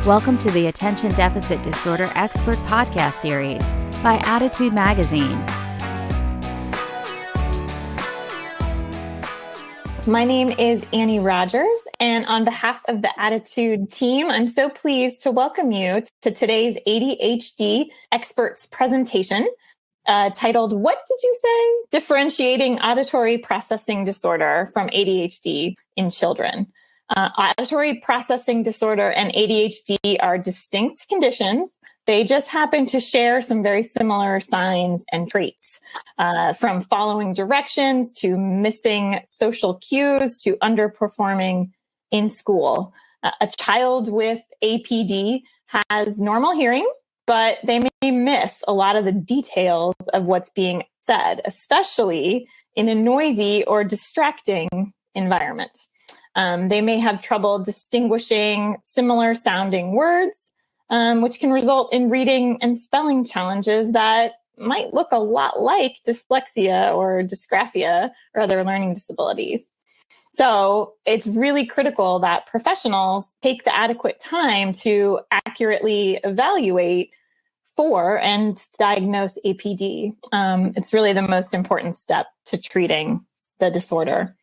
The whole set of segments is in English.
Welcome to the Attention Deficit Disorder Expert Podcast Series by Attitude Magazine. My name is Annie Rogers, and on behalf of the Attitude team, I'm so pleased to welcome you to today's ADHD experts presentation titled, what did you say? Differentiating Auditory Processing Disorder from ADHD in Children. Auditory processing disorder and ADHD are distinct conditions. They just happen to share some very similar signs and traits, from following directions to missing social cues to underperforming in school. A child with APD has normal hearing, but they may miss a lot of the details of what's being said, especially in a noisy or distracting environment. They may have trouble distinguishing similar sounding words, which can result in reading and spelling challenges that might look a lot like dyslexia or dysgraphia or other learning disabilities. So it's really critical that professionals take the adequate time to accurately evaluate for and diagnose APD. It's really the most important step to treating the disorder.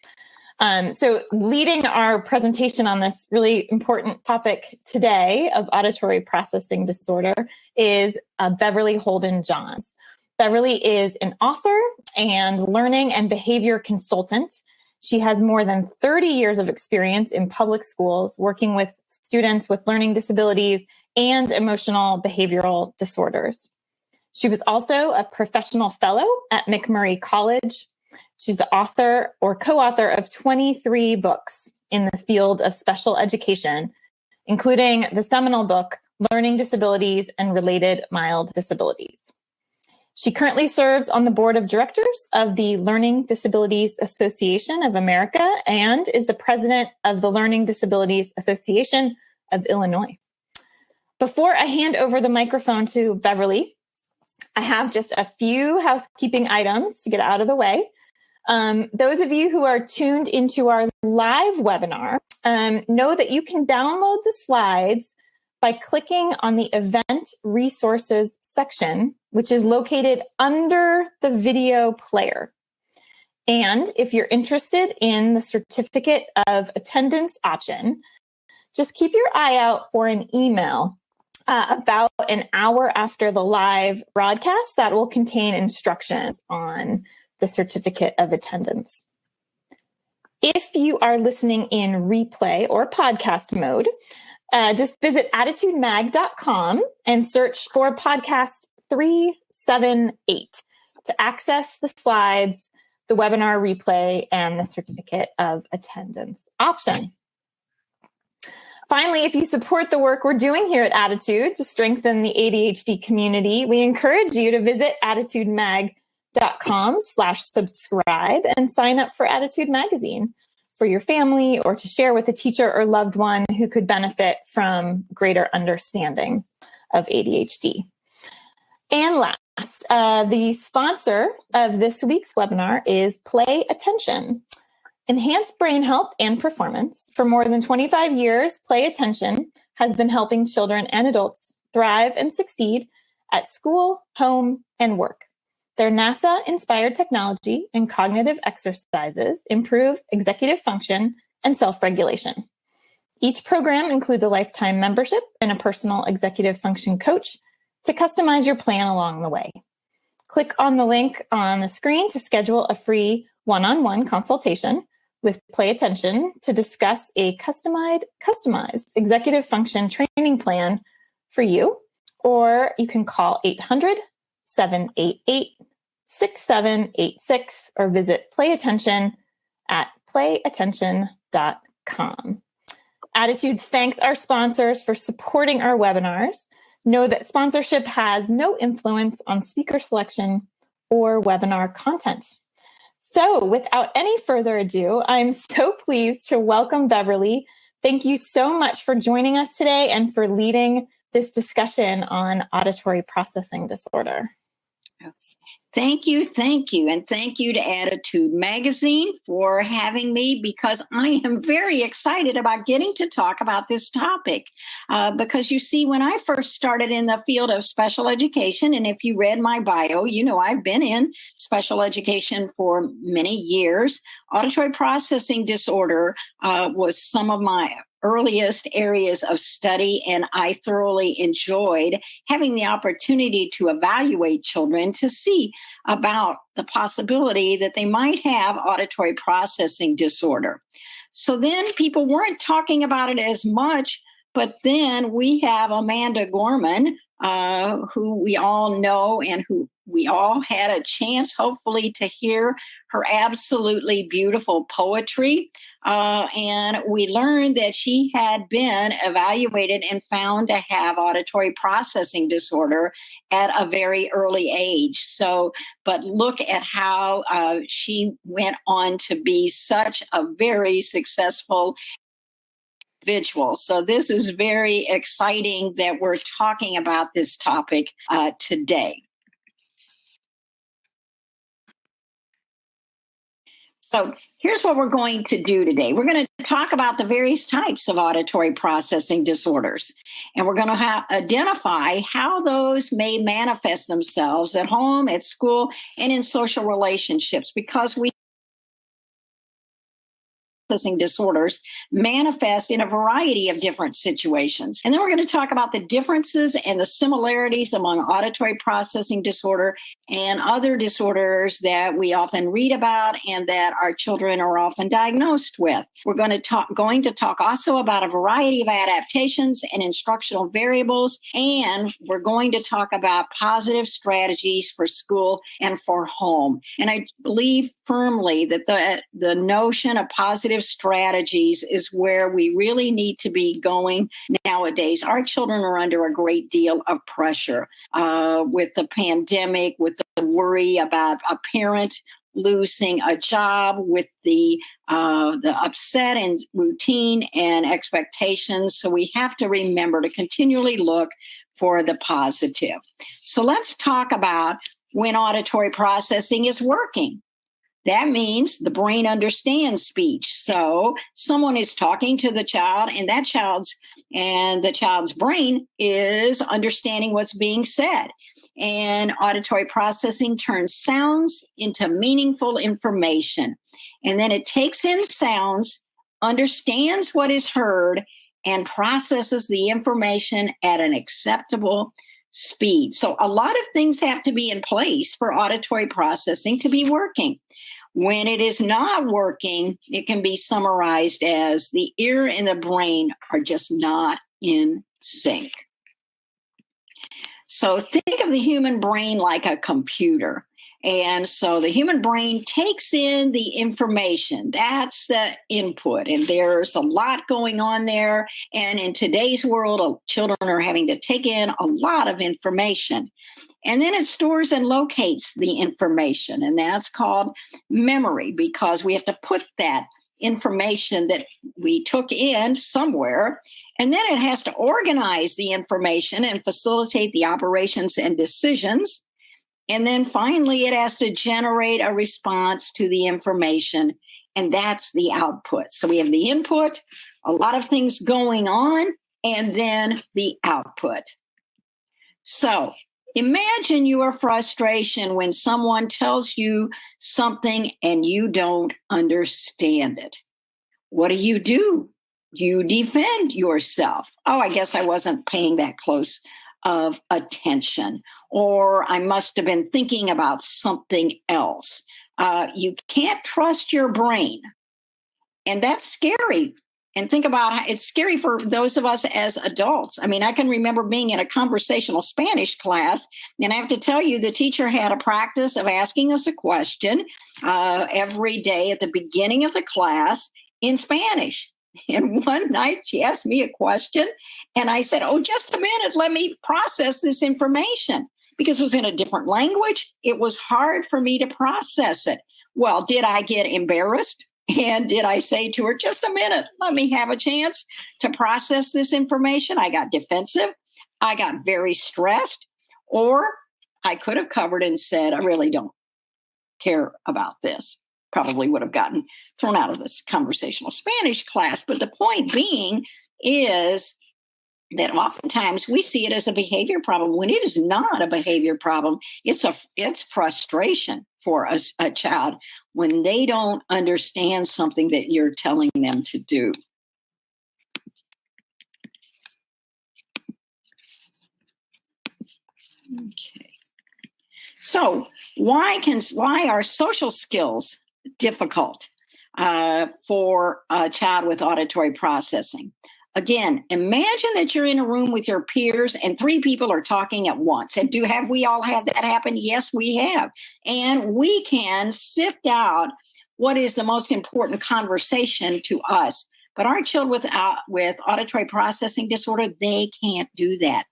So leading our presentation on this really important topic today of auditory processing disorder is Beverley Holden Johns. Beverley is an author and learning and behavior consultant. She has more than 30 years of experience in public schools working with students with learning disabilities and emotional behavioral disorders. She was also a professional fellow at McMurray College. She's the author or co-author of 23 books in the field of special education, including the seminal book, Learning Disabilities and Related Mild Disabilities. She currently serves on the board of directors of the Learning Disabilities Association of America and is the president of the Learning Disabilities Association of Illinois. Before I hand over the microphone to Beverley, I have just a few housekeeping items to get out of the way. Those of you who are tuned into our live webinar know that you can download the slides by clicking on the Event Resources section, which is located under the video player. And if you're interested in the Certificate of Attendance option, just keep your eye out for an email about an hour after the live broadcast that will contain instructions on the Certificate of Attendance. If you are listening in replay or podcast mode, just visit attitudemag.com and search for podcast 378 to access the slides, the webinar replay, and the Certificate of Attendance option. Finally, if you support the work we're doing here at Attitude to strengthen the ADHD community, we encourage you to visit attitudemag.com/subscribe and sign up for Attitude Magazine for your family or to share with a teacher or loved one who could benefit from greater understanding of ADHD. And last, the sponsor of this week's webinar is Play Attention. Enhance brain health and performance. For more than 25 years, Play Attention has been helping children and adults thrive and succeed at school, home, and work. Their NASA-inspired technology and cognitive exercises improve executive function and self-regulation. Each program includes a lifetime membership and a personal executive function coach to customize your plan along the way. Click on the link on the screen to schedule a free one-on-one consultation with Play Attention to discuss a customized executive function training plan for you, or you can call 800-788-6786 or visit Play Attention at playattention.com. Attitude thanks our sponsors for supporting our webinars. Know that sponsorship has no influence on speaker selection or webinar content. So without any further ado, I'm so pleased to welcome Beverley. Thank you so much for joining us today and for leading this discussion on auditory processing disorder. Thank you, thank you. And thank you to Attitude Magazine for having me, because I am very excited about getting to talk about this topic. Because you see, when I first started in the field of special education, and if you read my bio, you know I've been in special education for many years. Auditory processing disorder was some of my earliest areas of study, and I thoroughly enjoyed having the opportunity to evaluate children to see about the possibility that they might have auditory processing disorder. So then people weren't talking about it as much, but then we have Amanda Gorman, who we all know and who we all had a chance, hopefully, to hear her absolutely beautiful poetry. And we learned that she had been evaluated and found to have auditory processing disorder at a very early age. So, but look at how she went on to be such a very successful individual. So this is very exciting that we're talking about this topic today. So here's what we're going to do today. We're going to talk about the various types of auditory processing disorders, and we're going to identify how those may manifest themselves at home, at school, and in social relationships, because we processing disorders manifest in a variety of different situations. And then we're going to talk about the differences and the similarities among auditory processing disorder and other disorders that we often read about and that our children are often diagnosed with. We're going to talk also about a variety of adaptations and instructional variables, and we're going to talk about positive strategies for school and for home. And I believe firmly that the notion of positive strategies is where we really need to be going nowadays. Our children are under a great deal of pressure with the pandemic, with the worry about a parent losing a job, with the upset and routine and expectations. So we have to remember to continually look for the positive. So let's talk about when auditory processing is working. That means the brain understands speech. So someone is talking to the child, and the child's brain is understanding what's being said. And auditory processing turns sounds into meaningful information. And then it takes in sounds, understands what is heard, and processes the information at an acceptable speed. So a lot of things have to be in place for auditory processing to be working. When it is not working, it can be summarized as the ear and the brain are just not in sync. So think of the human brain like a computer. And so the human brain takes in the information. That's the input. And there's a lot going on there. And in today's world, children are having to take in a lot of information. And then it stores and locates the information. And that's called memory, because we have to put that information that we took in somewhere. And then it has to organize the information and facilitate the operations and decisions. And then finally, it has to generate a response to the information. And that's the output. So we have the input, a lot of things going on, and then the output. So imagine your frustration when someone tells you something and you don't understand it. What do? You defend yourself. Oh, I guess I wasn't paying that close of attention, or I must have been thinking about something else. You can't trust your brain. And that's scary. And think about how it's scary for those of us as adults. I mean, I can remember being in a conversational Spanish class, and I have to tell you, the teacher had a practice of asking us a question every day at the beginning of the class in Spanish. And one night she asked me a question, and I said, "Oh, just a minute, let me process this information," because it was in a different language. It was hard for me to process it. Well, did I get embarrassed? And did I say to her, "Just a minute, let me have a chance to process this information"? I got defensive. I got very stressed. Or I could have covered and said, I really don't care about this. Probably would have gotten thrown out of this conversational Spanish class. But the point being is that oftentimes we see it as a behavior problem when it is not a behavior problem. It's frustration for a child when they don't understand something that you're telling them to do. Okay. So why are social skills difficult for a child with auditory processing? Again, imagine that you're in a room with your peers and 3 people are talking at once. And have we all had that happen? Yes, we have. And we can sift out what is the most important conversation to us. But our children with auditory processing disorder, they can't do that.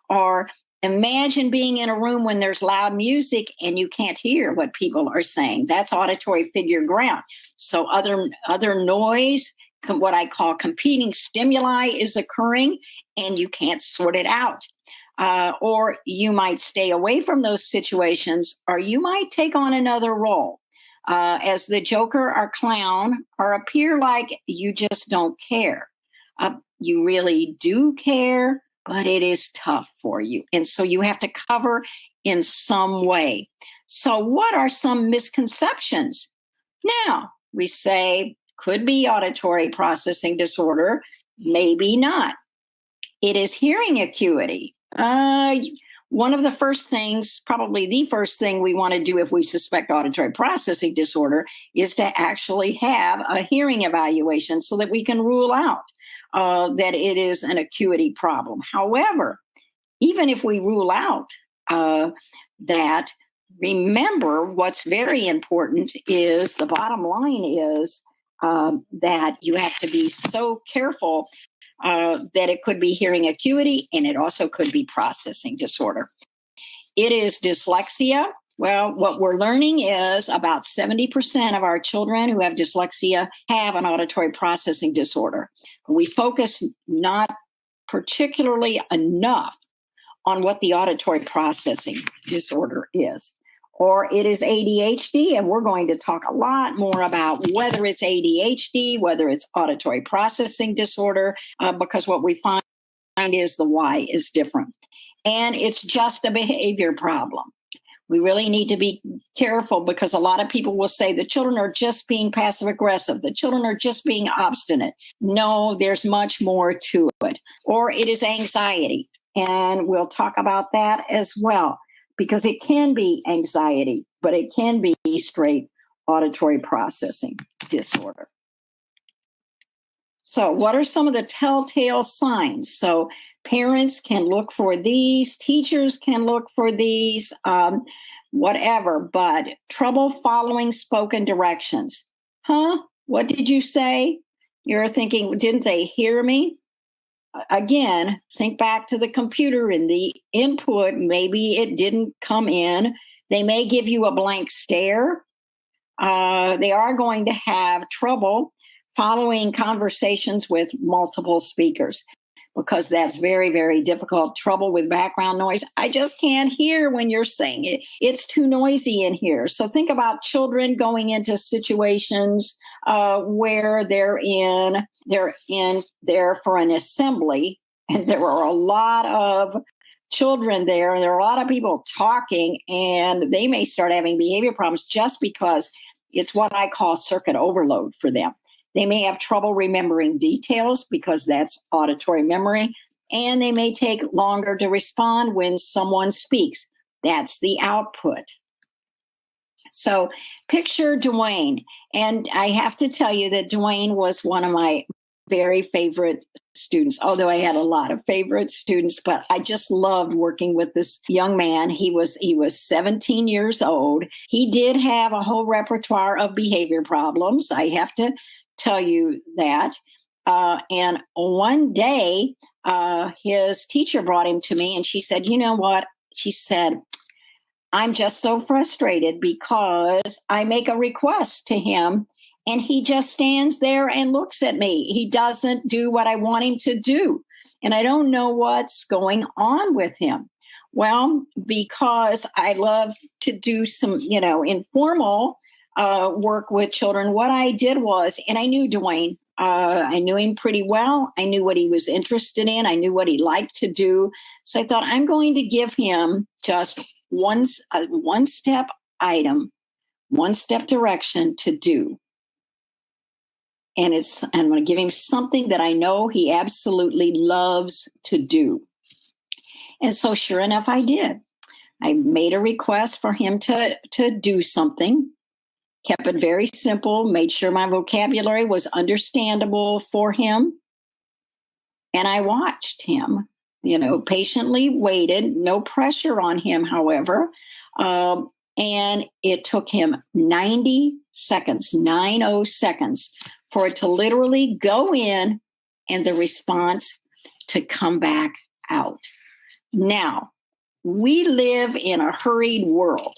Or imagine being in a room when there's loud music and you can't hear what people are saying. That's auditory figure ground. So other noise, what I call competing stimuli is occurring and you can't sort it out. Or you might stay away from those situations, or you might take on another role as the joker or clown, or appear like you just don't care. You really do care, but it is tough for you. And so you have to cover in some way. So what are some misconceptions? Now, we say, could be auditory processing disorder, maybe not. It is hearing acuity. One of the first things, probably the first thing we want to do if we suspect auditory processing disorder is to actually have a hearing evaluation so that we can rule out that it is an acuity problem. However, even if we rule out that, remember what's very important is the bottom line is that you have to be so careful that it could be hearing acuity and it also could be processing disorder. It is dyslexia. Well, what we're learning is about 70% of our children who have dyslexia have an auditory processing disorder. We focus not particularly enough on what the auditory processing disorder is. Or it is ADHD, and we're going to talk a lot more about whether it's ADHD, whether it's auditory processing disorder, because what we find is the why is different. And it's just a behavior problem. We really need to be careful because a lot of people will say the children are just being passive aggressive. The children are just being obstinate. No, there's much more to it. Or it is anxiety. And we'll talk about that as well, because it can be anxiety, but it can be straight auditory processing disorder. So what are some of the telltale signs? So parents can look for these, teachers can look for these, whatever, but trouble following spoken directions. What did you say? You're thinking, didn't they hear me? Again, think back to the computer and the input. Maybe it didn't come in. They may give you a blank stare. They are going to have trouble following conversations with multiple speakers because that's very, very difficult. Trouble with background noise. I just can't hear when you're saying it. It's too noisy in here. So think about children going into situations where they're there for an assembly, and there are a lot of children there, and there are a lot of people talking, and they may start having behavior problems just because it's what I call circuit overload for them. They may have trouble remembering details because that's auditory memory, and they may take longer to respond when someone speaks. That's the output. So picture Dwayne. And I have to tell you that Dwayne was one of my very favorite students, although I had a lot of favorite students, but I just loved working with this young man. He was 17 years old. He did have a whole repertoire of behavior problems. I have to tell you that. And one day, his teacher brought him to me and she said, you know what? She said, I'm just so frustrated because I make a request to him and he just stands there and looks at me. He doesn't do what I want him to do. And I don't know what's going on with him. Well, because I love to do some, informal work with children, what I did was, and I knew Dwayne, I knew him pretty well. I knew what he was interested in. I knew what he liked to do. So I thought, I'm going to give him just one step item, one step direction to do. And I'm going to give him something that I know he absolutely loves to do. And so sure enough, I did. I made a request for him to do something, kept it very simple, made sure my vocabulary was understandable for him. And I watched him, patiently waited, no pressure on him, however. And it took him 90 seconds, 90 seconds, for it to literally go in and the response to come back out. Now, we live in a hurried world.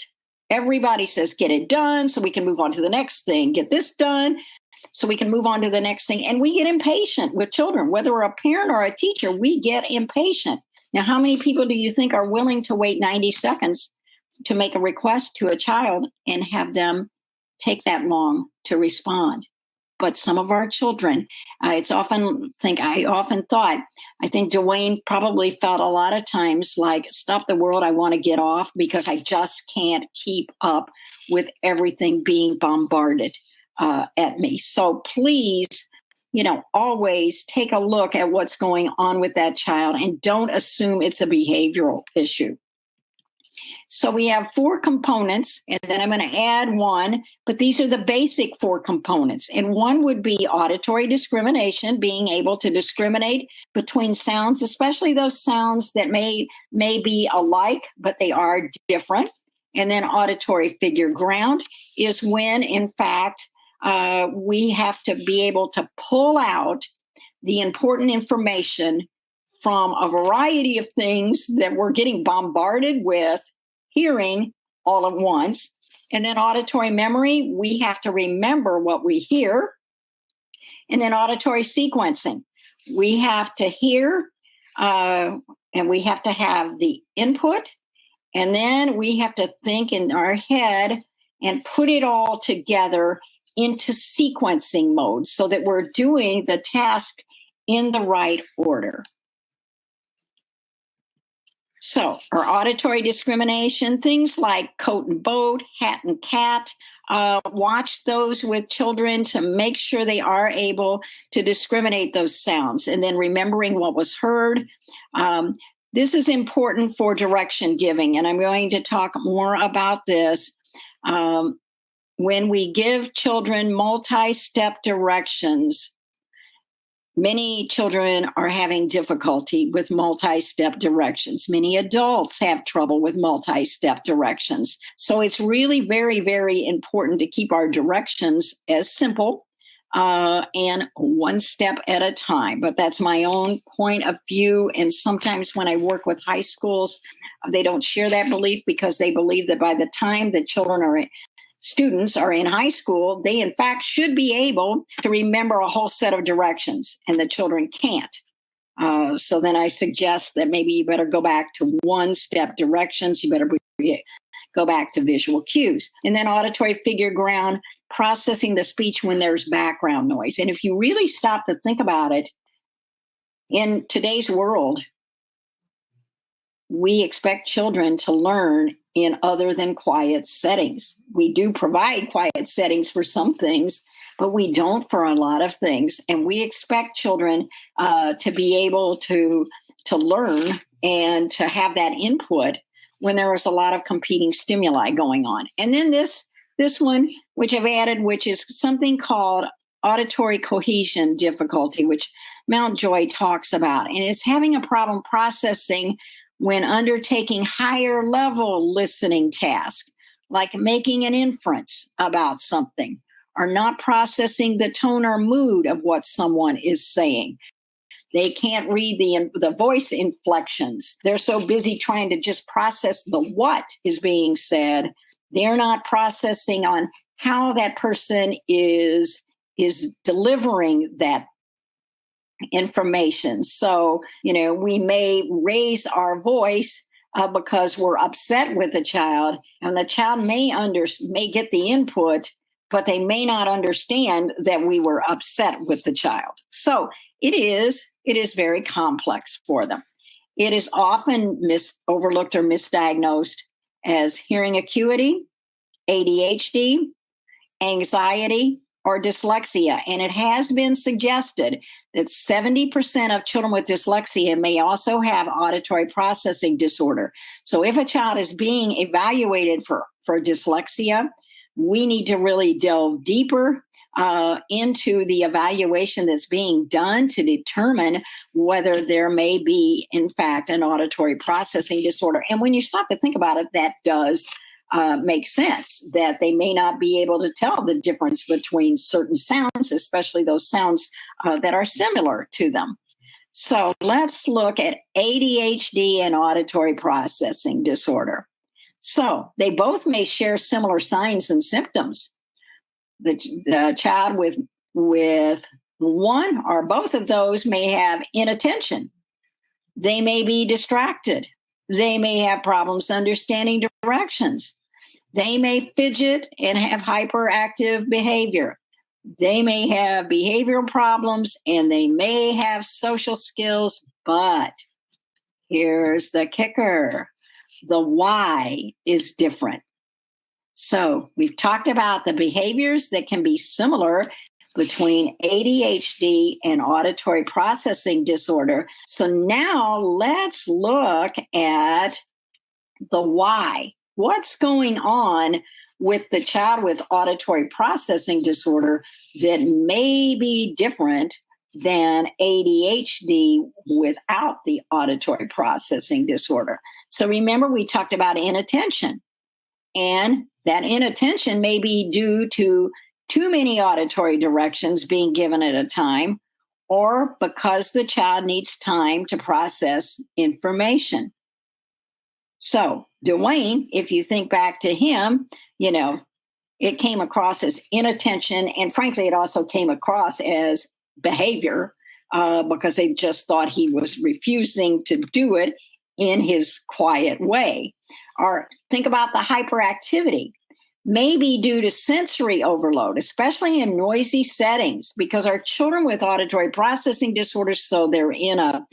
Everybody says, get it done so we can move on to the next thing. Get this done so we can move on to the next thing. And we get impatient with children. Whether we're a parent or a teacher, we get impatient. Now, how many people do you think are willing to wait 90 seconds to make a request to a child and have them take that long to respond? But some of our children, I think Dwayne probably felt a lot of times like, stop the world, I want to get off because I just can't keep up with everything being bombarded at me. So please, always take a look at what's going on with that child and don't assume it's a behavioral issue. So we have 4 components, and then I'm going to add one, but these are the basic 4 components. And one would be auditory discrimination, being able to discriminate between sounds, especially those sounds that may be alike, but they are different. And then auditory figure ground is when, in fact, we have to be able to pull out the important information from a variety of things that we're getting bombarded with hearing all at once. And then auditory memory, we have to remember what we hear. And then auditory sequencing, we have to hear and we have to have the input. And then we have to think in our head and put it all together into sequencing mode so that we're doing the task in the right order. So our auditory discrimination, things like coat and boat, hat and cat, watch those with children to make sure they are able to discriminate those sounds and then remembering what was heard. This is important for direction giving, and I'm going to talk more about this. When we give children multi-step directions, many children are having difficulty with multi-step directions. Many adults have trouble with multi-step directions. So it's really very, very important to keep our directions as simple and one step at a time. But that's my own point of view. And sometimes when I work with high schools, they don't share that belief because they believe that by the time the students are in high school, they in fact should be able to remember a whole set of directions, and the children can't. So then I suggest that maybe you better go back to one-step directions. You better go back to visual cues. And then auditory figure ground, processing the speech when there's background noise. And if you really stop to think about it, in today's world, we expect children to learn in other than quiet settings. We do provide quiet settings for some things, but we don't for a lot of things. And we expect children to be able to learn and to have that input when there is a lot of competing stimuli going on. And then this one, which I've added, which is something called auditory cohesion difficulty, which Mountjoy talks about. And it's having a problem processing when undertaking higher level listening tasks, like making an inference about something, or not processing the tone or mood of what someone is saying. They can't read the voice inflections. They're so busy trying to just process the what is being said. They're not processing on how that person is delivering that information. So, we may raise our voice because we're upset with the child, and the child may get the input, but they may not understand that we were upset with the child. So it is very complex for them. It is often overlooked or misdiagnosed as hearing acuity, ADHD, anxiety, or dyslexia. And it has been suggested that 70% of children with dyslexia may also have auditory processing disorder. So if a child is being evaluated for dyslexia, we need to really delve deeper into the evaluation that's being done to determine whether there may be, in fact, an auditory processing disorder. And when you stop to think about it, that does make sense, that they may not be able to tell the difference between certain sounds, especially those sounds that are similar to them. So let's look at ADHD and auditory processing disorder. So they both may share similar signs and symptoms. The child with one or both of those may have inattention. They may be distracted. They may have problems understanding directions. They may fidget and have hyperactive behavior. They may have behavioral problems, and they may have social skills, but here's the kicker. The why is different. So we've talked about the behaviors that can be similar between ADHD and auditory processing disorder. So now let's look at the why. What's going on with the child with auditory processing disorder that may be different than ADHD without the auditory processing disorder? So remember, we talked about inattention. And that inattention may be due to too many auditory directions being given at a time, or because the child needs time to process information. So Dwayne, if you think back to him, it came across as inattention. And frankly, it also came across as behavior because they just thought he was refusing to do it in his quiet way. Or think about the hyperactivity. Maybe due to sensory overload, especially in noisy settings, because our children with auditory processing disorders, so they're in an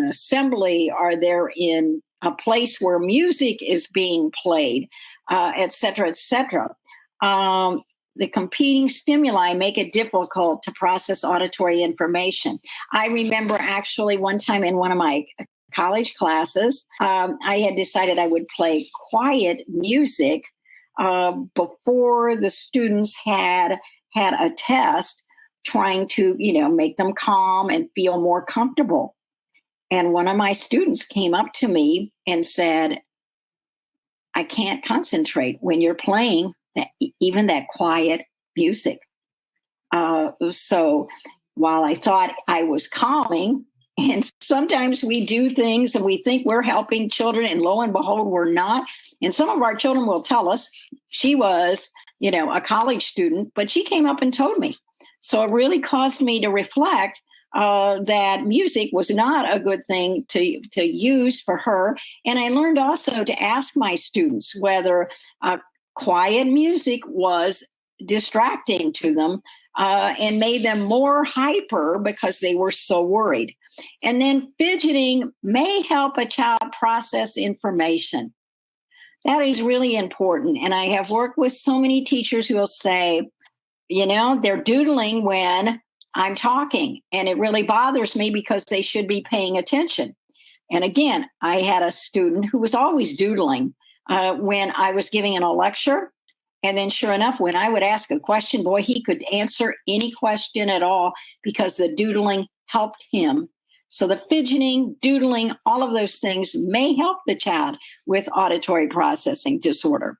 assembly, or they're in a place where music is being played, et cetera, et cetera. The competing stimuli make it difficult to process auditory information. I remember actually one time in one of my college classes, I had decided I would play quiet music before the students had a test, trying to, make them calm and feel more comfortable. And one of my students came up to me and said, I can't concentrate when you're playing even that quiet music. So while I thought I was calming, and sometimes we do things and we think we're helping children, and lo and behold, we're not. And some of our children will tell us, she was, a college student, but she came up and told me. So it really caused me to reflect that music was not a good thing to use for her. And I learned also to ask my students whether quiet music was distracting to them and made them more hyper because they were so worried. And then fidgeting may help a child process information. That is really important. And I have worked with so many teachers who will say, they're doodling when I'm talking, and it really bothers me because they should be paying attention. And again, I had a student who was always doodling when I was giving a lecture. And then sure enough, when I would ask a question, boy, he could answer any question at all because the doodling helped him. So the fidgeting, doodling, all of those things may help the child with auditory processing disorder.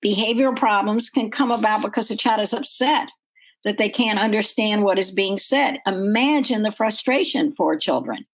Behavioral problems can come about because the child is upset that they can't understand what is being said. Imagine the frustration for children.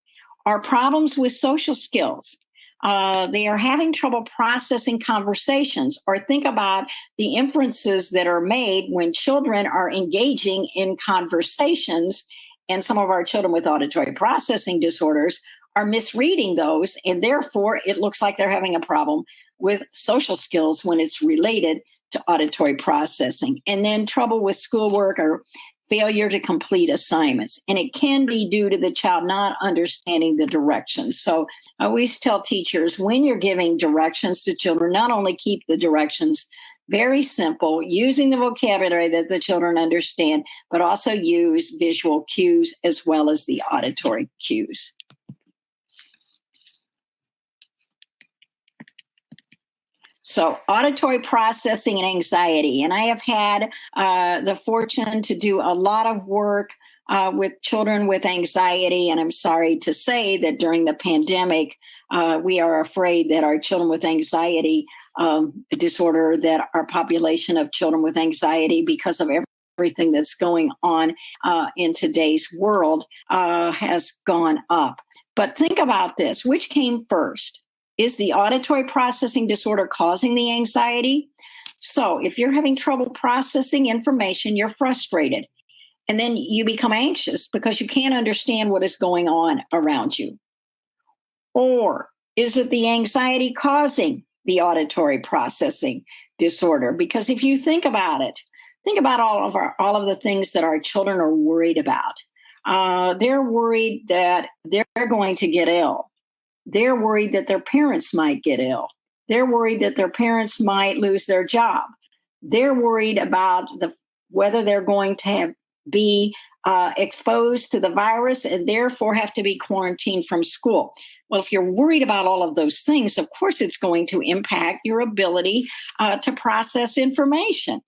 Or problems with social skills. They are having trouble processing conversations, or think about the inferences that are made when children are engaging in conversations. And some of our children with auditory processing disorders are misreading those, and therefore it looks like they're having a problem with social skills when it's related to auditory processing. And then trouble with schoolwork or failure to complete assignments. And it can be due to the child not understanding the directions. So I always tell teachers, when you're giving directions to children, not only keep the directions very simple, using the vocabulary that the children understand, but also use visual cues as well as the auditory cues. So auditory processing and anxiety. And I have had the fortune to do a lot of work with children with anxiety. And I'm sorry to say that during the pandemic, we are afraid that our children with anxiety disorder, that our population of children with anxiety, because of everything that's going on in today's world, has gone up. But think about this. Which came first? Is the auditory processing disorder causing the anxiety? So if you're having trouble processing information, you're frustrated. And then you become anxious because you can't understand what is going on around you. Or is it the anxiety causing the auditory processing disorder? Because if you think about it, think about all of the things that our children are worried about. They're worried that they're going to get ill. They're worried that their parents might get ill. They're worried that their parents might lose their job. They're worried about whether they're going to be exposed to the virus and therefore have to be quarantined from school. Well, if you're worried about all of those things, of course, it's going to impact your ability to process information.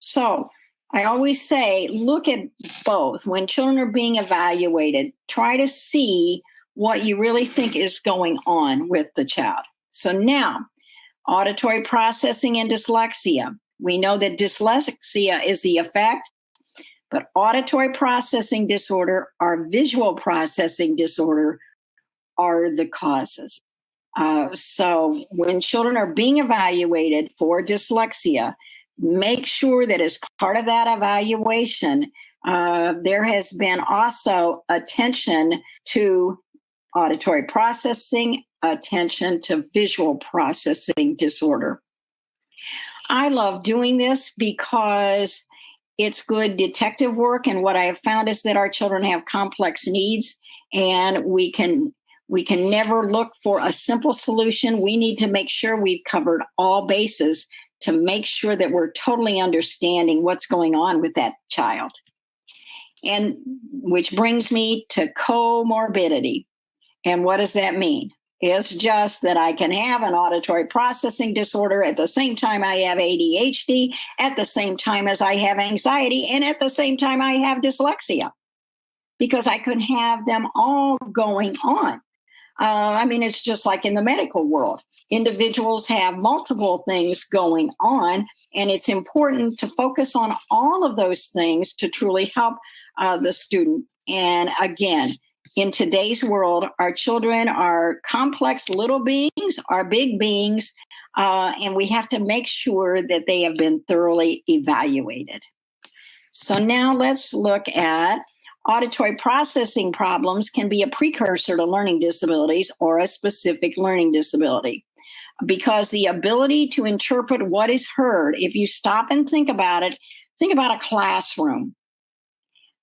So I always say, look at both. When children are being evaluated, try to see what you really think is going on with the child. So now, auditory processing and dyslexia. We know that dyslexia is the effect, but auditory processing disorder or visual processing disorder are the causes. So when children are being evaluated for dyslexia, make sure that as part of that evaluation, there has been also attention to auditory processing, attention to visual processing disorder. I love doing this because it's good detective work. And what I have found is that our children have complex needs, and we can never look for a simple solution. We need to make sure we've covered all bases to make sure that we're totally understanding what's going on with that child. And which brings me to comorbidity. And what does that mean? It's just that I can have an auditory processing disorder at the same time I have ADHD, at the same time as I have anxiety, and at the same time I have dyslexia, because I can have them all going on. It's just like in the medical world. Individuals have multiple things going on, and it's important to focus on all of those things to truly help the student. And again, in today's world, our children are complex little beings, are big beings, and we have to make sure that they have been thoroughly evaluated. So now let's look at auditory processing problems can be a precursor to learning disabilities or a specific learning disability, because the ability to interpret what is heard, if you stop and think about it, think about a classroom.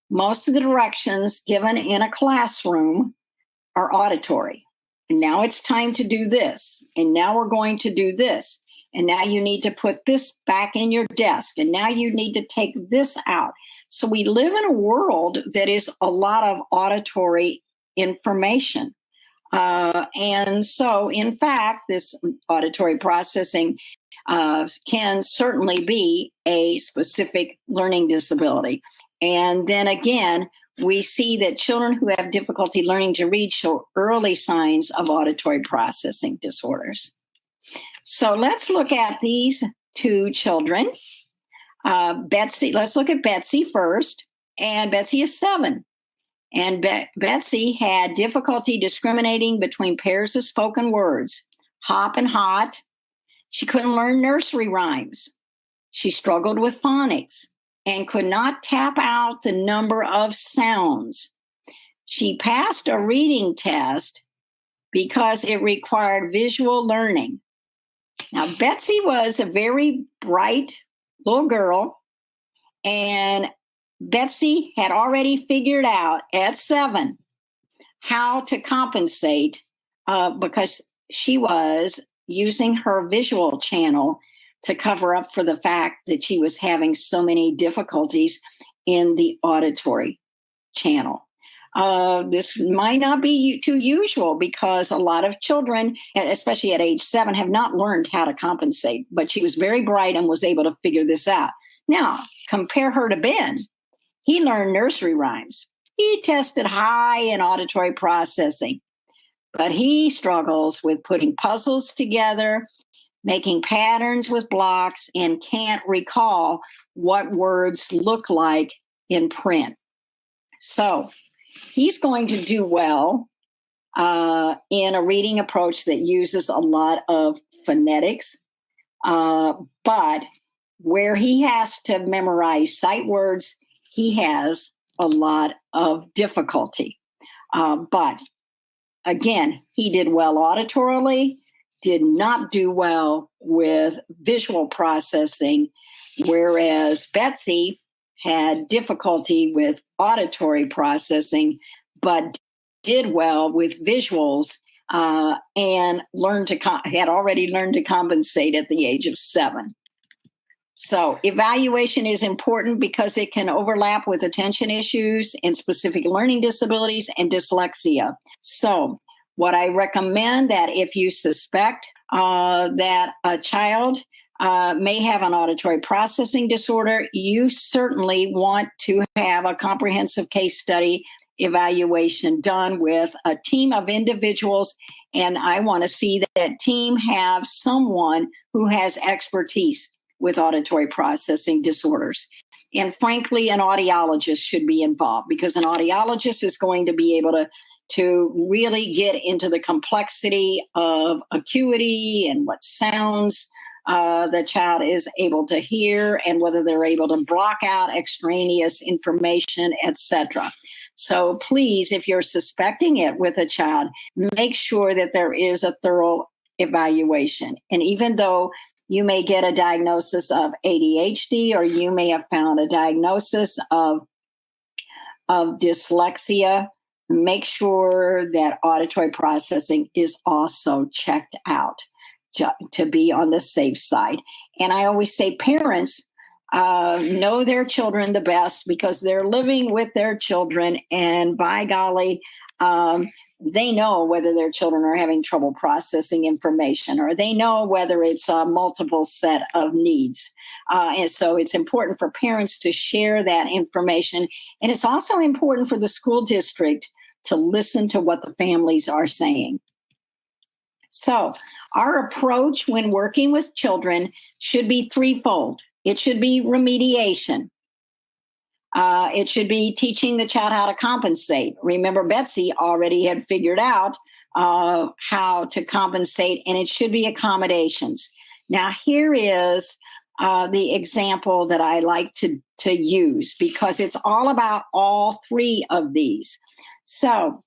Most of the directions given in a classroom are auditory. And now it's time to do this. And now we're going to do this. And now you need to put this back in your desk. And now you need to take this out. So we live in a world that is a lot of auditory information. And so, in fact, this auditory processing can certainly be a specific learning disability. And then again, we see that children who have difficulty learning to read show early signs of auditory processing disorders. So let's look at these two children. Betsy, let's look at Betsy first. And Betsy is 7. And Betsy had difficulty discriminating between pairs of spoken words, hop and hot. She couldn't learn nursery rhymes. She struggled with phonics and could not tap out the number of sounds. She passed a reading test because it required visual learning. Now, Betsy was a very bright little girl, and Betsy had already figured out at 7 how to compensate because she was using her visual channel to cover up for the fact that she was having so many difficulties in the auditory channel. This might not be too usual because a lot of children, especially at age 7, have not learned how to compensate, but she was very bright and was able to figure this out. Now, compare her to Ben. He learned nursery rhymes. He tested high in auditory processing, but he struggles with putting puzzles together, making patterns with blocks, and can't recall what words look like in print. So he's going to do well in a reading approach that uses a lot of phonetics, but where he has to memorize sight words, he has a lot of difficulty. But again, he did well auditorily, did not do well with visual processing, whereas Betsy had difficulty with auditory processing, but did well with visuals and had already learned to compensate at the age of 7. So evaluation is important because it can overlap with attention issues and specific learning disabilities and dyslexia. So what I recommend that if you suspect that a child may have an auditory processing disorder, you certainly want to have a comprehensive case study evaluation done with a team of individuals. And I want to see that team have someone who has expertise with auditory processing disorders. And frankly, an audiologist should be involved because an audiologist is going to be able to really get into the complexity of acuity and what sounds the child is able to hear and whether they're able to block out extraneous information, etc. So please, if you're suspecting it with a child, make sure that there is a thorough evaluation. And even though you may get a diagnosis of ADHD or you may have found a diagnosis of dyslexia, make sure that auditory processing is also checked out to be on the safe side. And I always say parents know their children the best because they're living with their children, and by golly, they know whether their children are having trouble processing information, or they know whether it's a multiple set of needs. And so it's important for parents to share that information. And it's also important for the school district to listen to what the families are saying. So our approach when working with children should be threefold. It should be remediation. It should be teaching the child how to compensate. Remember, Betsy already had figured out how to compensate, and it should be accommodations. Now, here is the example that I like to use because it's all about all three of these. So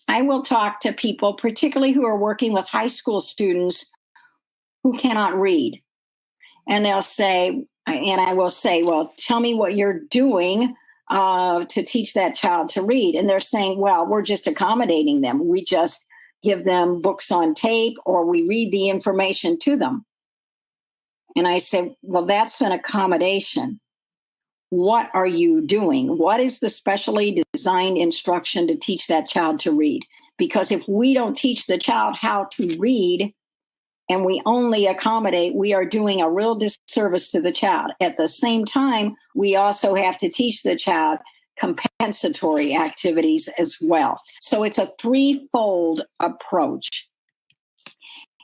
I will talk to people, particularly who are working with high school students who cannot read. And they'll say, and I will say, well, tell me what you're doing to teach that child to read. And they're saying, well, we're just accommodating them. We just give them books on tape or we read the information to them. And I say, well, that's an accommodation. What are you doing? What is the specially designed instruction to teach that child to read? Because if we don't teach the child how to read and we only accommodate, we are doing a real disservice to the child. At the same time, we also have to teach the child compensatory activities as well. So it's a threefold approach.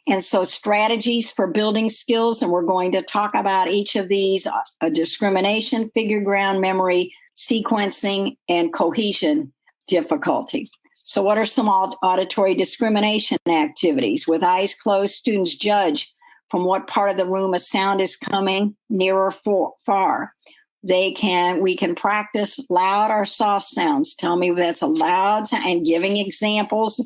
And so strategies for building skills, and we're going to talk about each of these, discrimination, figure ground memory, sequencing, and cohesion difficulty. So what are some auditory discrimination activities? With eyes closed, students judge from what part of the room a sound is coming, near or far. we can practice loud or soft sounds. Tell me if that's a loud sound, and giving examples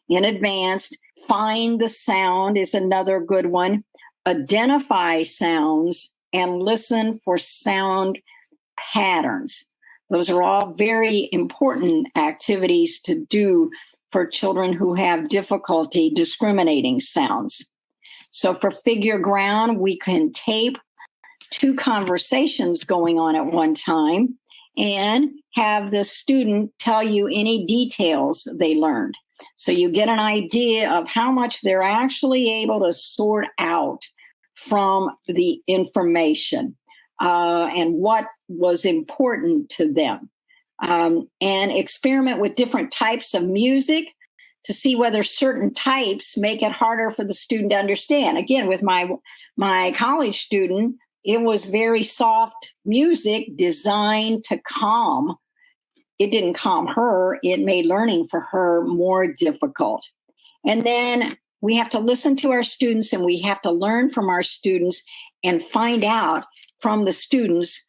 in advance. Find the sound is another good one. Identify sounds and listen for sound patterns. Those are all very important activities to do for children who have difficulty discriminating sounds. So for figure ground, we can tape 2 conversations going on at one time and have the student tell you any details they learned. So you get an idea of how much they're actually able to sort out from the information and what was important to them. And experiment with different types of music to see whether certain types make it harder for the student to understand. Again, with my college student, it was very soft music designed to calm. It didn't calm her. It made learning for her more difficult. And then we have to listen to our students, and we have to learn from our students and find out from the students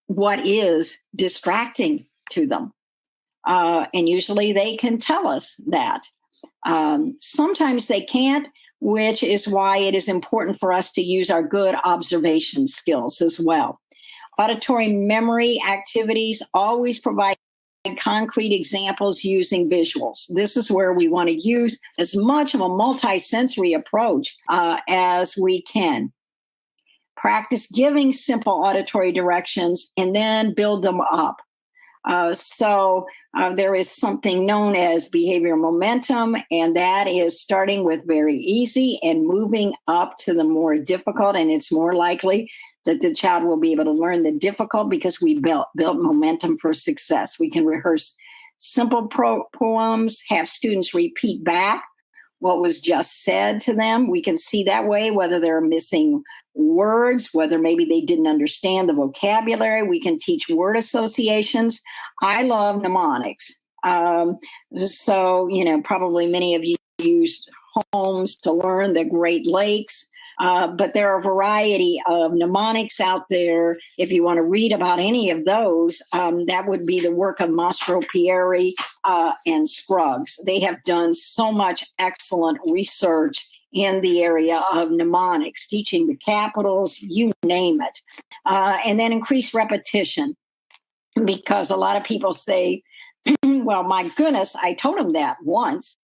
what is distracting to them. And usually they can tell us that. Sometimes they can't, which is why it is important for us to use our good observation skills as well. Auditory memory activities always provide concrete examples using visuals. This is where we want to use as much of a multisensory approach as we can. Practice giving simple auditory directions and then build them up. So there is something known as behavior momentum, and that is starting with very easy and moving up to the more difficult, and it's more likely that the child will be able to learn the difficult because we built momentum for success. We can rehearse simple poems, have students repeat back what was just said to them. We can see that way whether they're missing words, whether maybe they didn't understand the vocabulary. We can teach word associations. I love mnemonics. So, probably many of you use Holmes to learn the Great Lakes. But there are a variety of mnemonics out there. If you want to read about any of those, that would be the work of Mastro Pieri and Scruggs. They have done so much excellent research in the area of mnemonics, teaching the capitals, you name it. And then increase repetition, because a lot of people say, well, my goodness, I told them that once.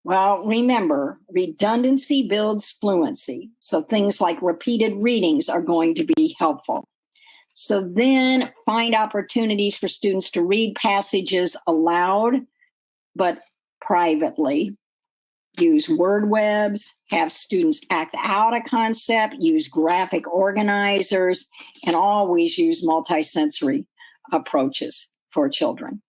Well, remember, redundancy builds fluency. So things like repeated readings are going to be helpful. So then find opportunities for students to read passages aloud, but privately. Use word webs, have students act out a concept, use graphic organizers, and always use multisensory approaches for children.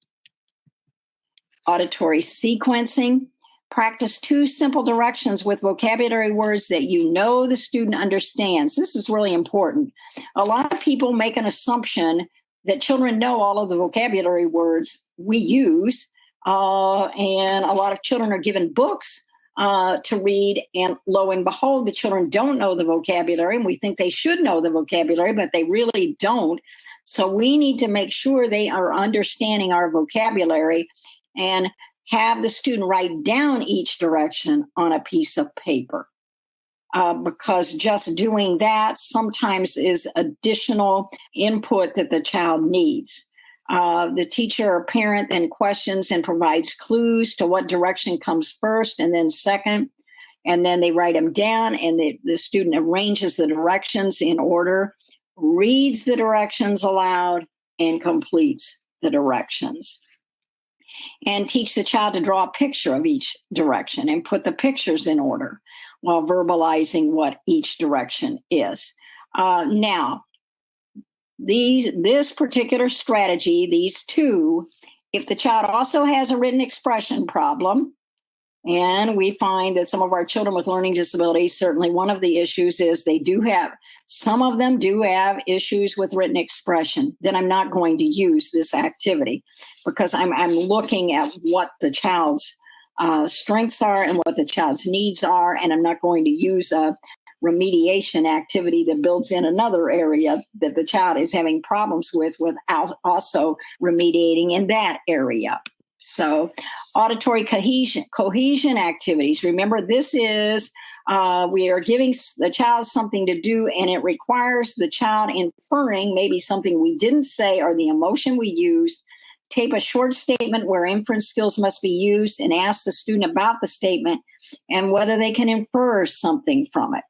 Auditory sequencing. Practice 2 simple directions with vocabulary words that you know the student understands. This is really important. A lot of people make an assumption that children know all of the vocabulary words we use, and a lot of children are given books to read, and lo and behold, the children don't know the vocabulary, and we think they should know the vocabulary, but they really don't. So we need to make sure they are understanding our vocabulary and have the student write down each direction on a piece of paper, because just doing that sometimes is additional input that the child needs. The teacher or parent then questions and provides clues to what direction comes first and then second, and then they write them down, and the student arranges the directions in order, reads the directions aloud, and completes the directions. And teach the child to draw a picture of each direction and put the pictures in order while verbalizing what each direction is. Now, this particular strategy, these 2, if the child also has a written expression problem, and we find that some of our children with learning disabilities, certainly one of the issues is some of them do have issues with written expression, then I'm not going to use this activity, because I'm looking at what the child's strengths are and what the child's needs are, and I'm not going to use a remediation activity that builds in another area that the child is having problems with without also remediating in that area. So auditory cohesion activities. Remember, this is we are giving the child something to do, and it requires the child inferring maybe something we didn't say or the emotion we used. Tape a short statement where inference skills must be used and ask the student about the statement and whether they can infer something from it.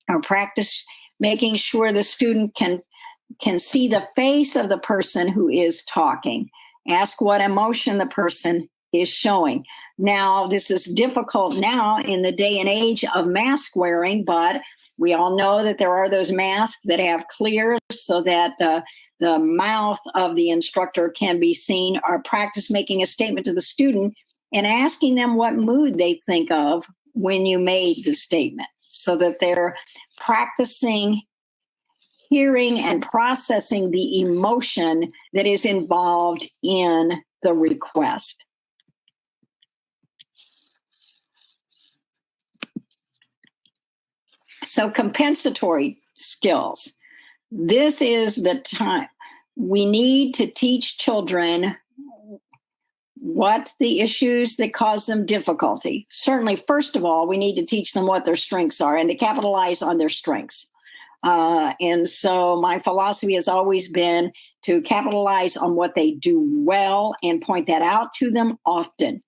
Or practice making sure the student can see the face of the person who is talking. Ask what emotion the person is showing. Now, this is difficult now in the day and age of mask wearing, but we all know that there are those masks that have clear so that the mouth of the instructor can be seen. Or practice making a statement to the student and asking them what mood they think of when you made the statement, so that they're practicing hearing and processing the emotion that is involved in the request. So compensatory skills. This is the time we need to teach children what the issues that cause them difficulty. Certainly, first of all, we need to teach them what their strengths are and to capitalize on their strengths. And so my philosophy has always been to capitalize on what they do well and point that out to them often.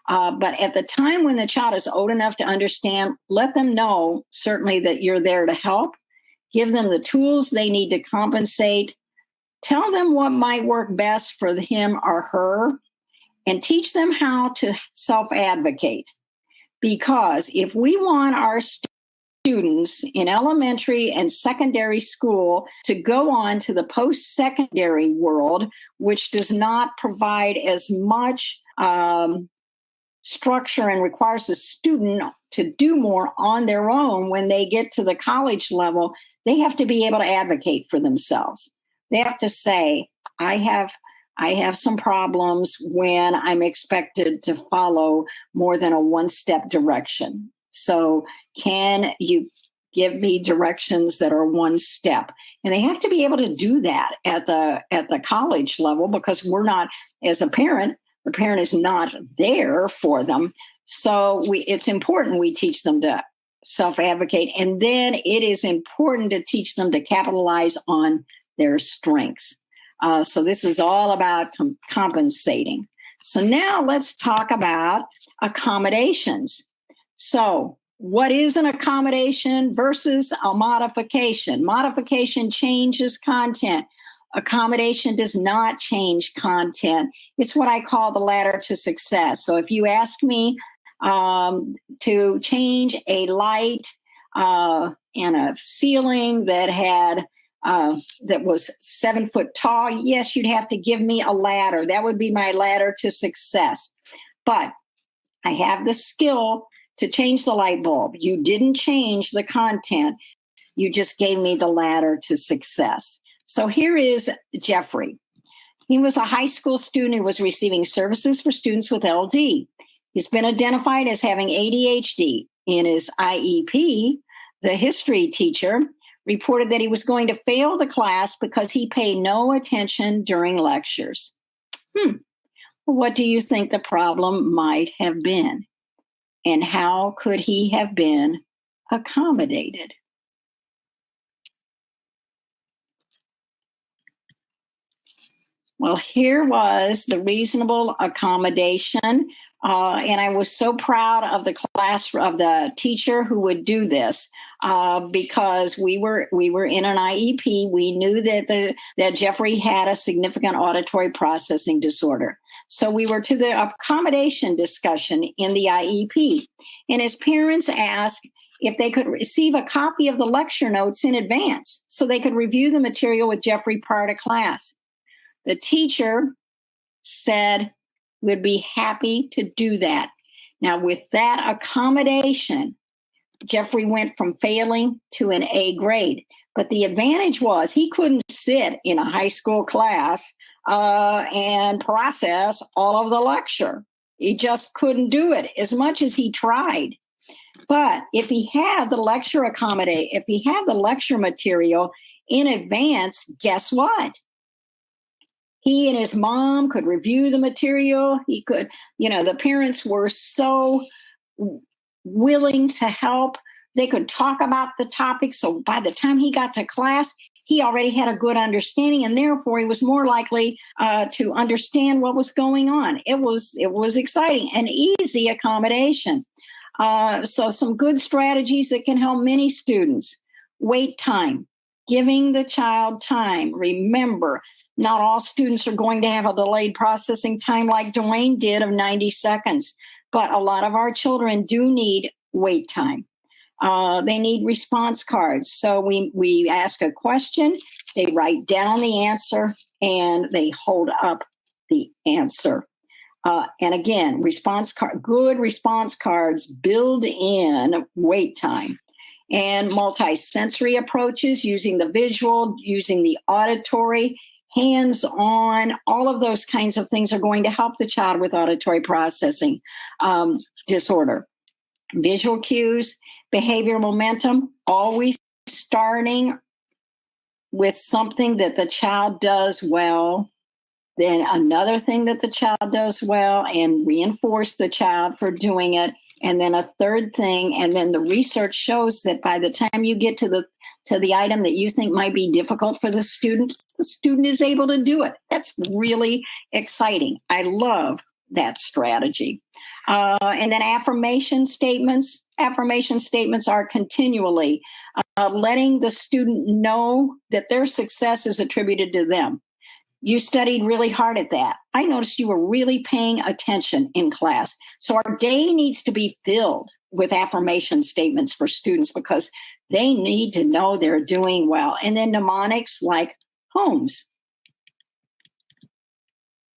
But at the time when the child is old enough to understand, let them know certainly that you're there to help. Give them the tools they need to compensate. Tell them what might work best for him or her, and teach them how to self-advocate. Because if we want our students in elementary and secondary school to go on to the post-secondary world, which does not provide as much structure and requires the student to do more on their own when they get to the college level, they have to be able to advocate for themselves. They have to say, I have some problems when I'm expected to follow more than a one-step direction. So can you give me directions that are one step? And they have to be able to do that at the college level, because we're not, as a parent, the parent is not there for them. So it's important we teach them to self-advocate. And then it is important to teach them to capitalize on their strengths. So this is all about compensating. So now let's talk about accommodations. So what is an accommodation versus a modification? Modification changes content. Accommodation does not change content. It's what I call the ladder to success. So if you ask me to change a light in a ceiling that had that was 7 foot tall, yes, you'd have to give me a ladder. That would be my ladder to success. But I have the skill to change the light bulb. You didn't change the content. You just gave me the ladder to success. So here is Jeffrey. He was a high school student who was receiving services for students with LD. He's been identified as having ADHD. In his IEP, the history teacher reported that he was going to fail the class because he paid no attention during lectures. What do you think the problem might have been? And how could he have been accommodated? Well, here was the reasonable accommodation. And I was so proud of the class, of the teacher who would do this, because we were in an IEP. We knew that Jeffrey had a significant auditory processing disorder. So we were to the accommodation discussion in the IEP. And his parents asked if they could receive a copy of the lecture notes in advance so they could review the material with Jeffrey prior to class. The teacher said we'd be happy to do that. Now, with that accommodation, Jeffrey went from failing to an A grade. But the advantage was he couldn't sit in a high school class and process all of the lecture. He just couldn't do it as much as he tried. But if he had the lecture material in advance, guess what? He and his mom could review the material. He could, the parents were so willing to help. They could talk about the topic. So by the time he got to class, he already had a good understanding, and therefore he was more likely to understand what was going on. It was exciting and easy accommodation. So some good strategies that can help many students. Wait time, giving the child time. Remember, not all students are going to have a delayed processing time like Dwayne did of 90 seconds, but a lot of our children do need wait time. They need response cards. So we ask a question, they write down the answer, and they hold up the answer. And again, good response cards build in wait time. And multisensory approaches, using the visual, using the auditory, hands-on, all of those kinds of things are going to help the child with auditory processing disorder. Visual cues, behavioral momentum, always starting with something that the child does well, then another thing that the child does well, and reinforce the child for doing it, and then a third thing, and then the research shows that by the time you get to the item that you think might be difficult for the student is able to do it. That's really exciting. I love that strategy. And then affirmation statements. Affirmation statements are continually letting the student know that their success is attributed to them. You studied really hard at that. I noticed you were really paying attention in class. So our day needs to be filled with affirmation statements for students because they need to know they're doing well. And then mnemonics like homes.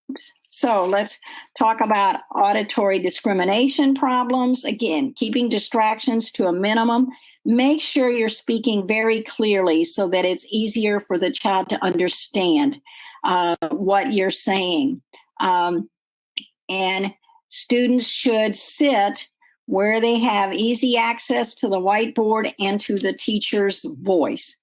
Oops. So let's talk about auditory discrimination problems. Again, keeping distractions to a minimum. Make sure you're speaking very clearly so that it's easier for the child to understand what you're saying. And students should sit where they have easy access to the whiteboard and to the teacher's voice.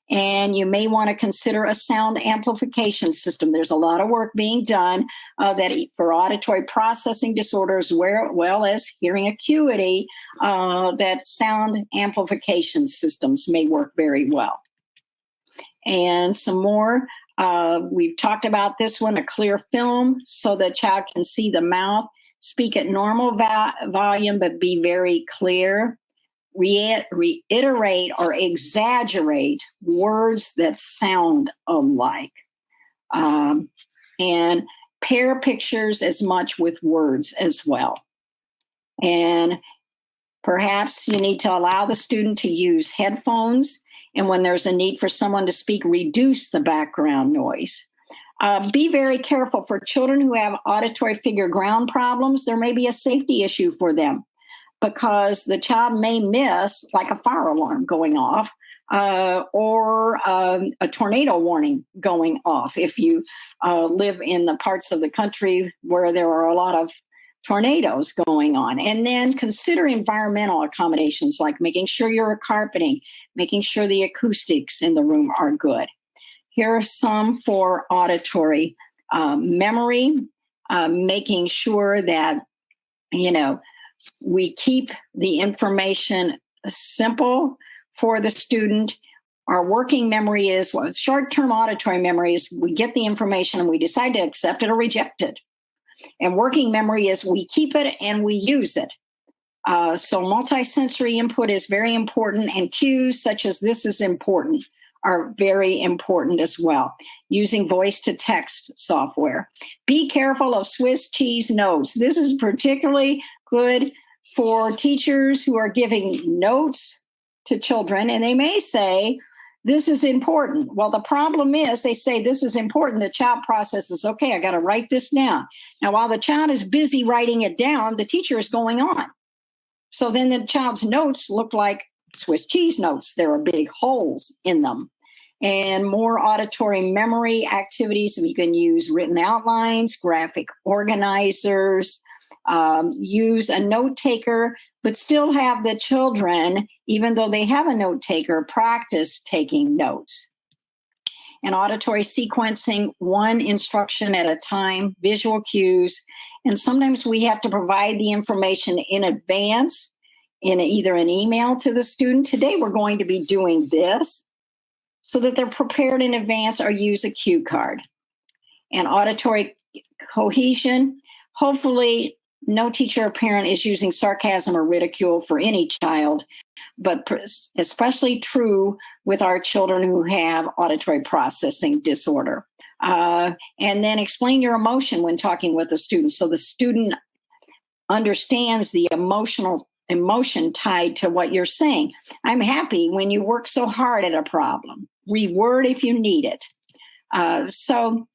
And you may want to consider a sound amplification system. There's a lot of work being done that for auditory processing disorders, well as hearing acuity, that sound amplification systems may work very well. And some more, we've talked about this one, a clear film so the child can see the mouth, speak at normal volume, but be very clear. Reiterate or exaggerate words that sound alike. And pair pictures as much with words as well. And perhaps you need to allow the student to use headphones. And when there's a need for someone to speak, reduce the background noise. Be very careful for children who have auditory figure ground problems. There may be a safety issue for them, because the child may miss like a fire alarm going off or a tornado warning going off if you live in the parts of the country where there are a lot of tornadoes going on. And then consider environmental accommodations like making sure your carpeting, making sure the acoustics in the room are good. Here are some for auditory memory, making sure that, we keep the information simple for the student. Our working memory is, short-term auditory memory is we get the information and we decide to accept it or reject it. And working memory is we keep it and we use it. So multisensory input is very important, and cues such as this is important are very important as well. Using voice-to-text software. Be careful of Swiss cheese notes. This is particularly good for teachers who are giving notes to children, and they may say, this is important. Well, the problem is they say this is important. The child processes, okay, I got to write this down. Now, while the child is busy writing it down, the teacher is going on. So then the child's notes look like Swiss cheese notes. There are big holes in them. And more auditory memory activities. We can use written outlines, graphic organizers, use a note taker, but still have the children, even though they have a note taker, practice taking notes. And auditory sequencing, one instruction at a time, visual cues. And sometimes we have to provide the information in advance in either an email to the student. Today, we're going to be doing this so that they're prepared in advance, or use a cue card. And auditory cohesion, hopefully no teacher or parent is using sarcasm or ridicule for any child, but especially true with our children who have auditory processing disorder. And then explain your emotion when talking with the student, so the student understands the emotion tied to what you're saying. I'm happy when you work so hard at a problem. Reword if you need it. So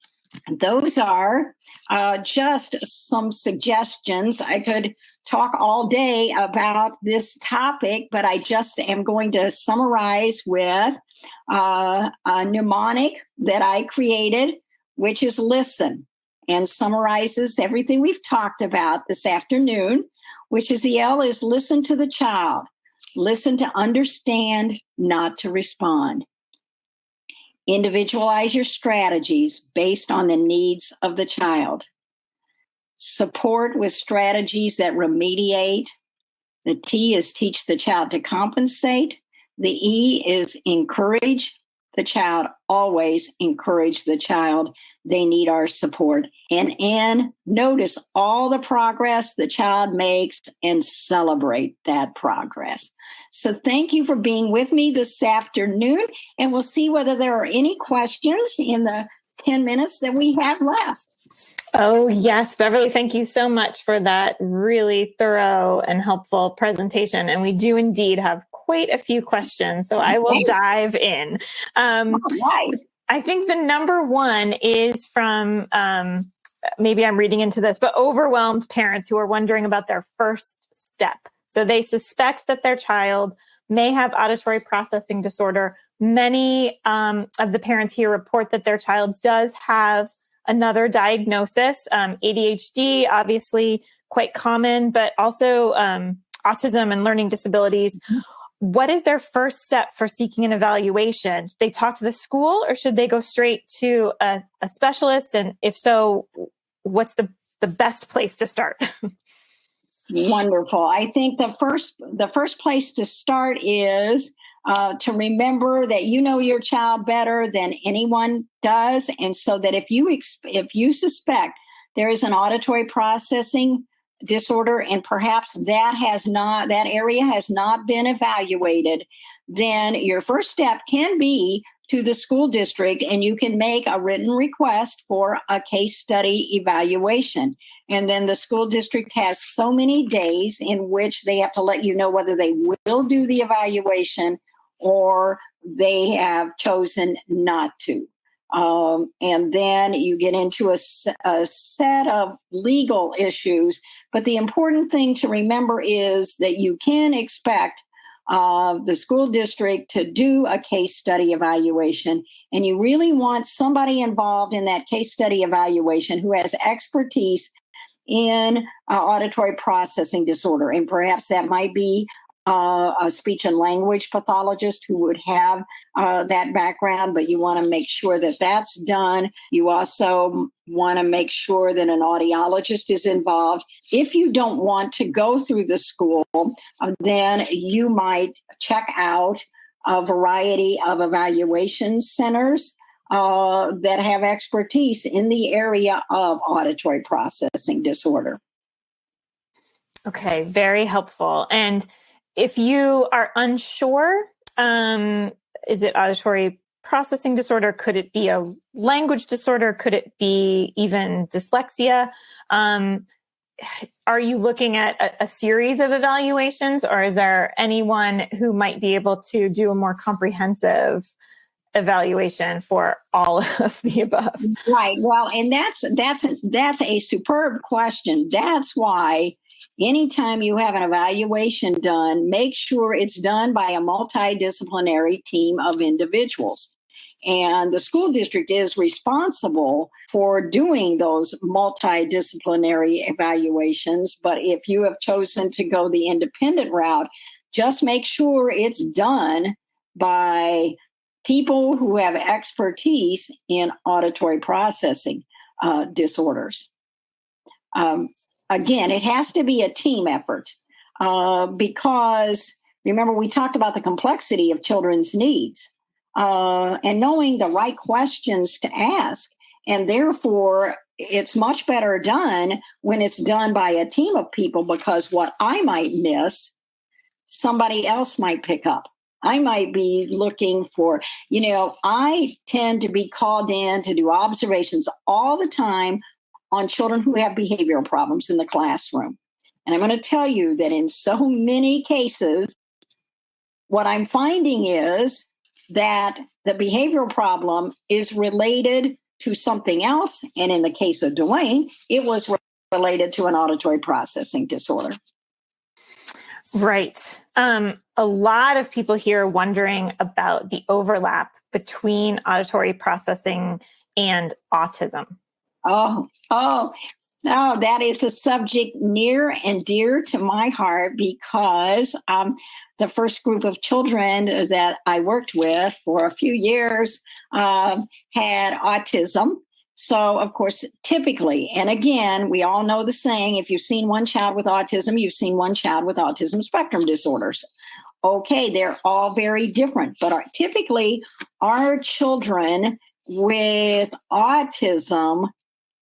those are just some suggestions. I could talk all day about this topic, but I just am going to summarize with a mnemonic that I created, which is listen, and summarizes everything we've talked about this afternoon, which is the L is listen to the child. Listen to understand, not to respond. Individualize your strategies based on the needs of the child. Support with strategies that remediate. The T is teach the child to compensate. The E is encourage the child. Always encourage the child. They need our support. And N, notice all the progress the child makes and celebrate that progress. So thank you for being with me this afternoon, and we'll see whether there are any questions in the 10 minutes that we have left. Oh, yes, Beverly, thank you so much for that really thorough and helpful presentation. And we do indeed have quite a few questions, so I will dive in. Right. I think the number one is from, maybe I'm reading into this, but overwhelmed parents who are wondering about their first step. So they suspect that their child may have auditory processing disorder. Many of the parents here report that their child does have another diagnosis, ADHD, obviously quite common, but also autism and learning disabilities. What is their first step for seeking an evaluation? Should they talk to the school, or should they go straight to a specialist? And if so, what's the best place to start? Wonderful. I think the first place to start is to remember that you know your child better than anyone does, and so that if you suspect there is an auditory processing disorder and perhaps that area has not been evaluated, then your first step can be to the school district, and you can make a written request for a case study evaluation. And then the school district has so many days in which they have to let you know whether they will do the evaluation or they have chosen not to. And then you get into a set of legal issues. But the important thing to remember is that you can expect the school district to do a case study evaluation, and you really want somebody involved in that case study evaluation who has expertise in auditory processing disorder. And perhaps that might be a speech and language pathologist who would have that background, but you want to make sure that that's done. You also want to make sure that an audiologist is involved. If you don't want to go through the school, then you might check out a variety of evaluation centers that have expertise in the area of auditory processing disorder. Okay, very helpful. And if you are unsure, is it auditory processing disorder? Could it be a language disorder? Could it be even dyslexia? Are you looking at a series of evaluations, or is there anyone who might be able to do a more comprehensive evaluation for all of the above? Right. Well, and that's a superb question. That's why anytime you have an evaluation done, make sure it's done by a multidisciplinary team of individuals. And the school district is responsible for doing those multidisciplinary evaluations. But if you have chosen to go the independent route, just make sure it's done by people who have expertise in auditory processing disorders. Again, it has to be a team effort because remember, we talked about the complexity of children's needs. And knowing the right questions to ask. And therefore, it's much better done when it's done by a team of people, because what I might miss, somebody else might pick up. I might be looking for, I tend to be called in to do observations all the time on children who have behavioral problems in the classroom. And I'm going to tell you that in so many cases, what I'm finding is that the behavioral problem is related to something else. And in the case of Dwayne, it was related to an auditory processing disorder. Right. A lot of people here are wondering about the overlap between auditory processing and autism. Oh, no, that is a subject near and dear to my heart because the first group of children that I worked with for a few years had autism. So, of course, typically, and again, we all know the saying, if you've seen one child with autism, you've seen one child with autism spectrum disorders. Okay, they're all very different, but typically our children with autism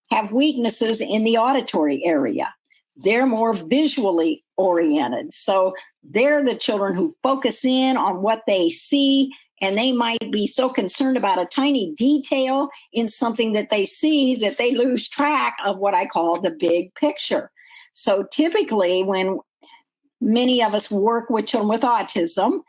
have weaknesses in the auditory area. They're more visually oriented. So they're the children who focus in on what they see, and they might be so concerned about a tiny detail in something that they see that they lose track of what I call the big picture. So typically when many of us work with children with autism,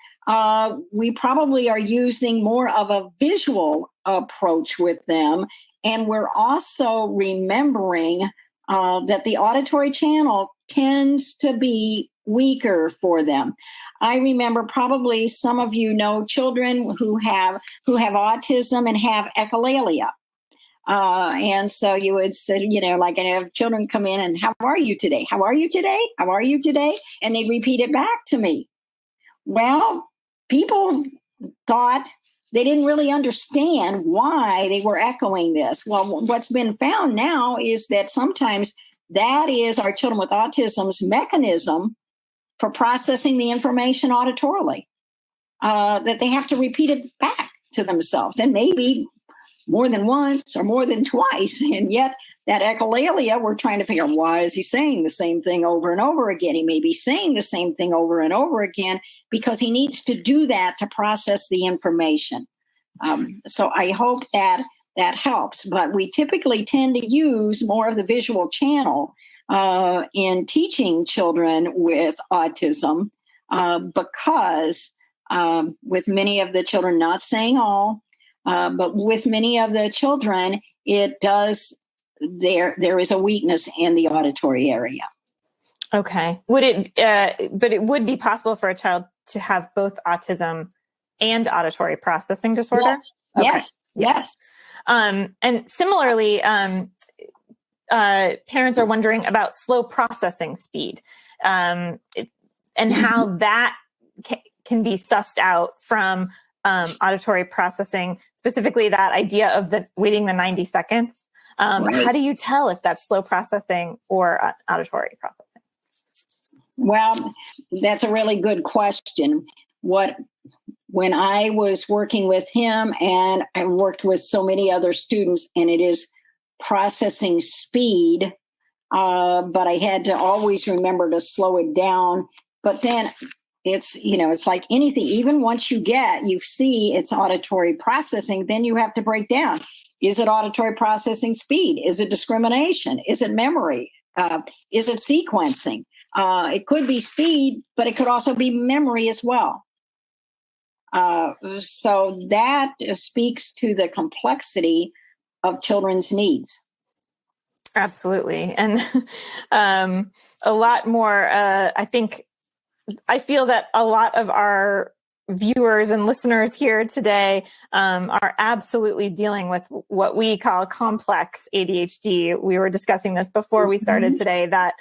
we probably are using more of a visual approach with them. And we're also remembering that the auditory channel tends to be weaker for them. I remember probably some of you know children who have autism and have echolalia. And so you would say, like I have children come in and how are you today? How are you today? How are you today? And they repeat it back to me. Well, people thought they didn't really understand why they were echoing this. Well, what's been found now is that sometimes that is our children with autism's mechanism for processing the information auditorily, that they have to repeat it back to themselves, and maybe more than once or more than twice. And yet that echolalia, we're trying to figure out, why is he saying the same thing over and over again? He may be saying the same thing over and over again because he needs to do that to process the information. So I hope that helps. But we typically tend to use more of the visual channel in teaching children with autism because with many of the children, not saying all, but with many of the children, it does, there is a weakness in the auditory area. Okay. But it would be possible for a child to have both autism and auditory processing disorder? Yes. Okay. Yes. And similarly, parents are wondering about slow processing speed and how that can be sussed out from auditory processing, specifically that idea of waiting the 90 seconds. Right. How do you tell if that's slow processing or auditory processing? Well, that's a really good question. When I was working with him, and I worked with so many other students, and it is processing speed, but I had to always remember to slow it down. But then it's like anything, even once you see it's auditory processing, then you have to break down. Is it auditory processing speed? Is it discrimination? Is it memory? Is it sequencing? It could be speed, but it could also be memory as well. So that speaks to the complexity of children's needs. Absolutely. And a lot more, I feel that a lot of our viewers and listeners here today are absolutely dealing with what we call complex ADHD. We were discussing this before we started today, that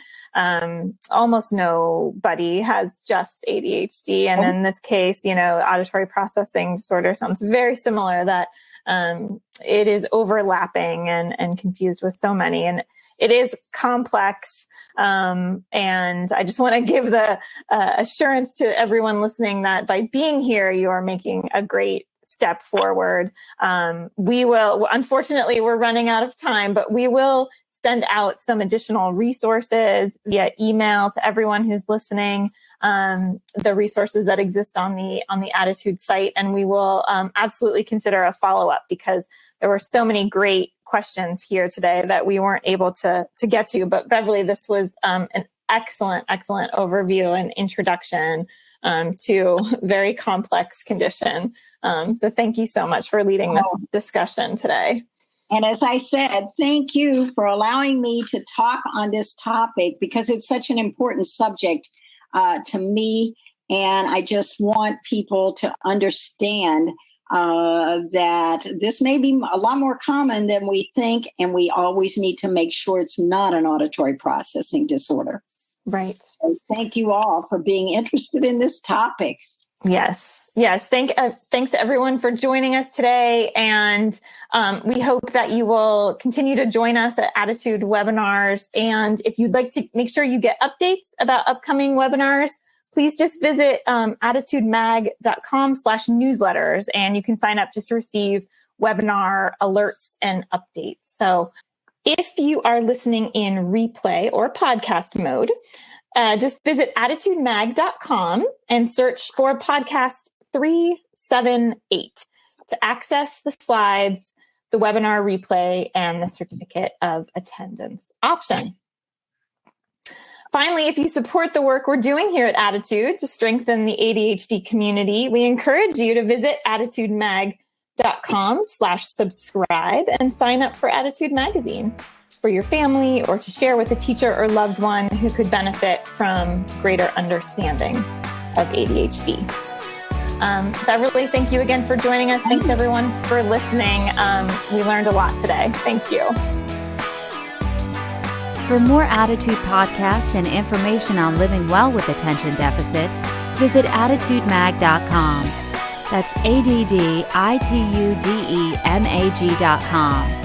almost nobody has just ADHD. And in this case, auditory processing disorder sounds very similar, that it is overlapping and confused with so many. And it is complex. And I just want to give the assurance to everyone listening that by being here, you are making a great step forward. We will, unfortunately, we're running out of time, but we will send out some additional resources via email to everyone who's listening, the resources that exist on the Attitude site. And we will absolutely consider a follow-up, because there were so many great questions here today that we weren't able to get to. But Beverley, this was an excellent overview and introduction to very complex condition. So thank you so much for leading this discussion today. And as I said, thank you for allowing me to talk on this topic, because it's such an important subject to me. And I just want people to understand that this may be a lot more common than we think, and we always need to make sure it's not an auditory processing disorder. Right. So thank you all for being interested in this topic. Yes. Thanks to everyone for joining us today. And we hope that you will continue to join us at Attitude webinars. And if you'd like to make sure you get updates about upcoming webinars, please just visit attitudemag.com/newsletters, and you can sign up just to receive webinar alerts and updates. So if you are listening in replay or podcast mode, just visit attitudemag.com and search for podcast 378 to access the slides, the webinar replay, and the certificate of attendance option. Finally, if you support the work we're doing here at Attitude to strengthen the ADHD community, we encourage you to visit attitudemag.com/subscribe and sign up for Attitude Magazine for your family, or to share with a teacher or loved one who could benefit from greater understanding of ADHD. Beverley, thank you again for joining us. Thanks everyone for listening. We learned a lot today. Thank you. For more Attitude podcasts and information on living well with attention deficit, visit attitudemag.com. That's ADDITUDEMAG.com.